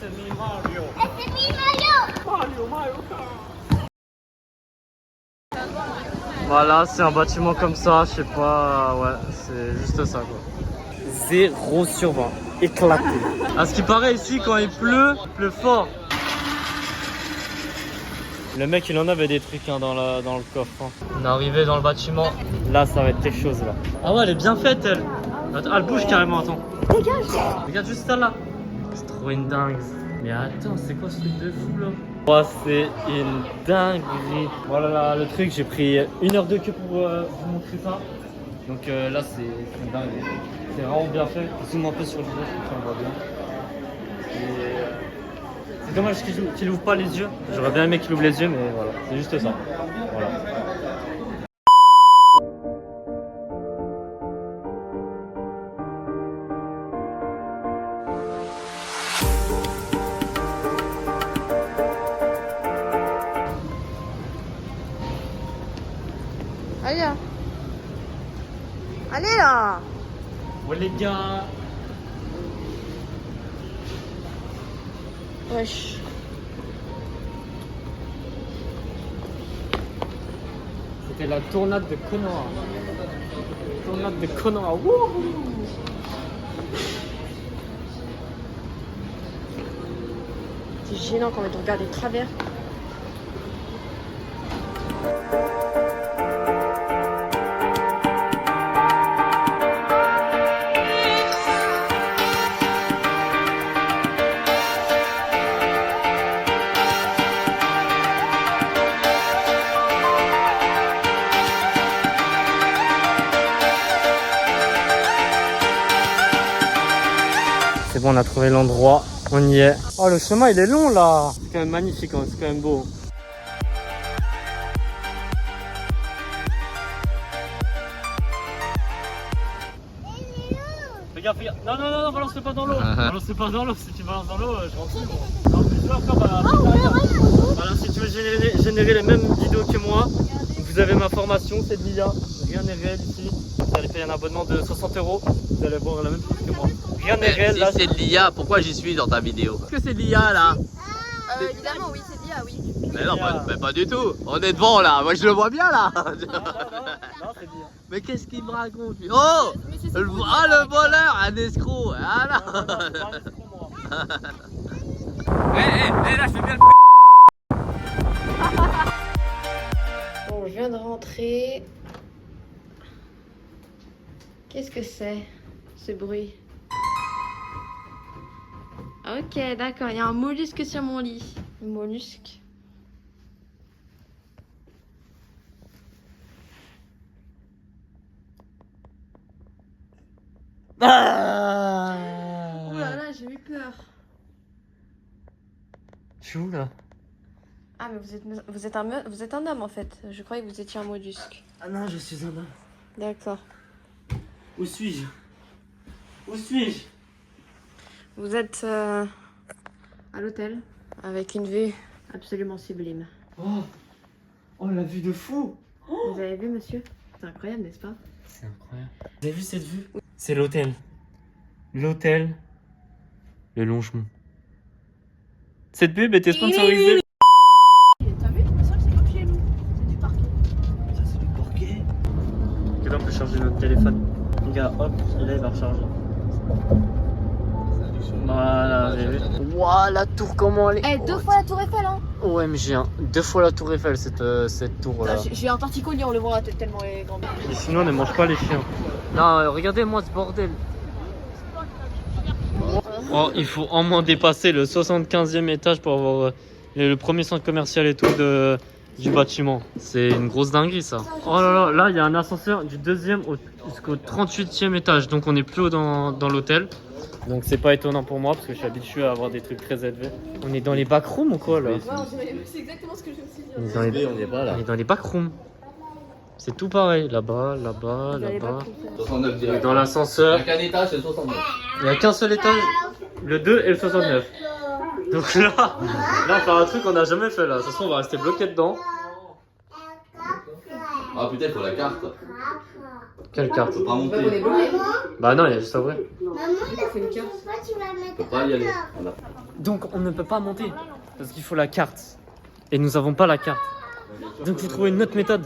c'est mi Mario. C'est mi Mario. Mario Kart. Voilà, c'est un bâtiment comme ça, je sais pas, ouais, c'est juste ça quoi. 0 sur 20, éclaté. À ce qui paraît ici, quand il pleut fort. Le mec il en avait des trucs hein, dans le coffre. Hein. On est arrivé dans le bâtiment, là ça va être quelque chose là. Ah ouais, elle est bien faite elle. Attends, elle bouge carrément, attends. Dégage. Regarde juste ça là. C'est trop une dingue. Mais attends, c'est quoi ce truc de fou là? Oh, c'est une dinguerie. Voilà là, le truc, j'ai pris 1 heure de queue pour vous montrer ça. Donc là, c'est une dinguerie. C'est vraiment bien fait. Je zoome un peu sur le visage, comme ça on voit bien. Et, c'est dommage qu'il ouvre pas les yeux. J'aurais bien aimé qu'il ouvre les yeux, mais voilà, c'est juste ça. Voilà. Allez là. Allez là. Ouais les gars. Wesh. C'était la tornade de Konoha. Tornade de Konoha. Wouhou. C'est gênant quand on regarde de travers. C'est bon, on a trouvé l'endroit, on y est. Oh, le chemin il est long là. C'est quand même magnifique, hein. C'est quand même beau. Regarde, regarde. Non, non, non, non, balance pas dans l'eau. Balance pas dans l'eau. Si tu balances dans l'eau, je rentre plus. En plus, toi, encore, voilà, si tu veux générer les mêmes vidéos que moi, vous avez ma formation, c'est de l'IA. Rien n'est réel ici. Vous allez payer un abonnement de 60 €. Vous allez voir la même chose que moi. Rien n'est réel. Si là, c'est de l'IA, pourquoi j'y suis dans ta vidéo? Est-ce que c'est de l'IA là? Évidemment, oui, c'est dit, ah oui. Mais non, pas du tout. On est devant là. Moi je le vois bien là. Non, c'est dit. Mais qu'est-ce qu'il me raconte lui? Oh, le voleur, un escroc. Ah là. Là, je fais bien le Bon, je viens de rentrer. Qu'est-ce que c'est, ce bruit? Ok, d'accord, il y a un mollusque sur mon lit. Le mollusque. Ah, Oh là là, j'ai eu peur. je suis où là? Ah, mais vous êtes un homme en fait. Je croyais que vous étiez un mollusque. Ah non, je suis un homme. D'accord. Où suis-je? Où suis-je? Vous êtes à l'hôtel avec une vue absolument sublime. Oh, oh la vue de fou! Vous avez vu, monsieur? C'est incroyable, n'est-ce pas? C'est incroyable. Vous avez vu cette vue? C'est l'hôtel. L'hôtel. Le Longement. Cette pub était sponsorisée. T'as vu? C'est sûr que c'est comme chez nous. C'est du parquet. Ça, c'est du parquet. Et là, on peut charger notre téléphone. Les gars, hop, et là, il va recharger. Voilà, j'ai vu. Waouh, la tour, comment elle est. Eh, 2 fois la tour Eiffel, hein? OMG, hein. 2 fois la tour Eiffel, cette tour-là. J'ai un torticolis, on le voit tellement elle est grande. Et sinon, on ne mange pas les chiens. Non, regardez-moi ce bordel. Oh, il faut au moins dépasser le 75e étage pour avoir le premier centre commercial et tout du bâtiment. C'est une grosse dinguerie ça. Oh là là, là il y a un ascenseur du 2e jusqu'au 38e étage. Donc on est plus haut dans l'hôtel. Donc c'est pas étonnant pour moi parce que je suis habitué à avoir des trucs très élevés. On est dans les backrooms ou quoi là? C'est exactement ce que je me suis dit. On est dans les backrooms. C'est tout pareil, là-bas, là-bas, là-bas. 69 direct. Dans l'ascenseur, Il n'y a qu'un étage, c'est 69. il n'y a qu'un seul étage, le 2 et le 69. Donc là, on fait un truc qu'on n'a jamais fait là. De toute façon, on va rester bloqué dedans. Ah putain, il faut la carte. Quelle carte? Faut pas monter. Bah non, il y a juste à ouvrir. Maman, c'est une carte. Faut pas y aller. Voilà. Donc on ne peut pas monter parce qu'il faut la carte. Et nous n'avons pas la carte. Donc il faut trouver une autre méthode.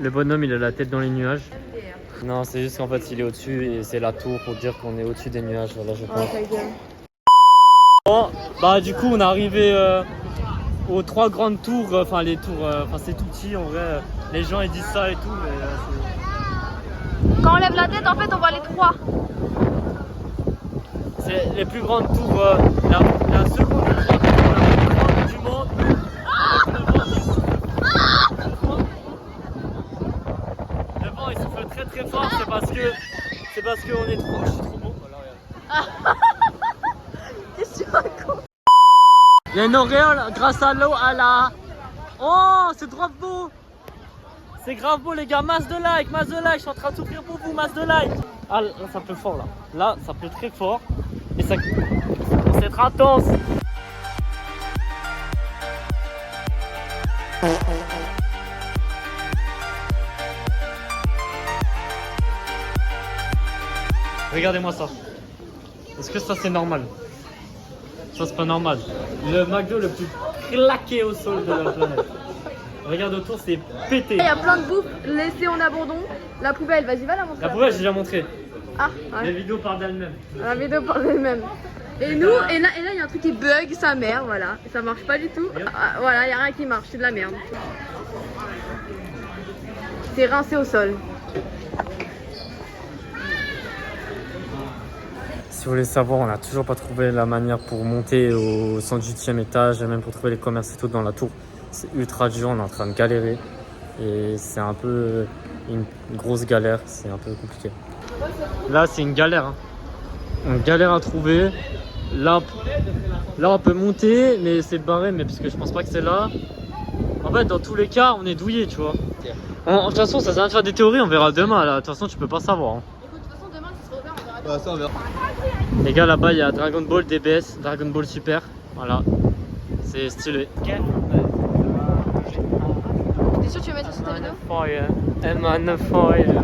Le bonhomme il a la tête dans les nuages. Non, c'est juste qu'en fait il est au-dessus et c'est la tour pour dire qu'on est au-dessus des nuages. Voilà, je pense. Bon, bah du coup on est arrivé aux 3 grandes tours. Enfin les tours, enfin c'est tout petit en vrai. Les gens ils disent ça et tout, mais Quand on lève la tête, en fait, on voit les 3. c'est les plus grandes tours. La seconde et la plus grande du monde. Le vent il souffle très très fort, c'est parce qu'on est trop, je suis trop beau. Voilà, regarde. Qu'est-ce que tu racontes? Il y a une auréole grâce à l'eau à la... Oh, c'est grave beau. C'est grave beau les gars, masse de like, je suis en train de souffrir pour vous, masse de like. Ah là ça pleut fort là, là ça pleut très fort et ça commence à être intense. Regardez-moi ça. Est-ce que ça c'est normal? Ça c'est pas normal. Le McDo le plus claqué au sol de la planète. Regarde autour, c'est pété. Il y a plein de bouffe laissée en abandon. La poubelle, vas-y, va la montrer. La poubelle, j'ai déjà montré. Ah, ouais. Les vidéos parlent d'elles-mêmes. La vidéo parle d'elle-même. Et nous, et là, il y a un truc qui bug, sa mère, voilà. Et ça marche pas du tout. Ah, voilà, il y a rien qui marche, c'est de la merde. C'est rincé au sol. Si vous voulez savoir, on n'a toujours pas trouvé la manière pour monter au 108e étage et même pour trouver les commerces et tout dans la tour. C'est ultra dur, on est en train de galérer et c'est un peu une grosse galère, c'est un peu compliqué. Là, c'est une galère. Hein. On galère à trouver. Là, on peut monter, mais c'est barré, mais parce que je pense pas que c'est là. En fait, dans tous les cas, on est douillé, tu vois. De toute façon, ça sert à rien de faire des théories, on verra demain. Là. De toute façon, tu peux pas savoir. Hein. Écoute, de toute façon, demain, ça sera ouvert, on verra. Bah, ça, on verra. Les gars, là-bas, il y a Dragon Ball DBS, Dragon Ball Super. Voilà, c'est stylé. T'es sûr que tu veux mettre ça sur ta vidéo? I'm on fire.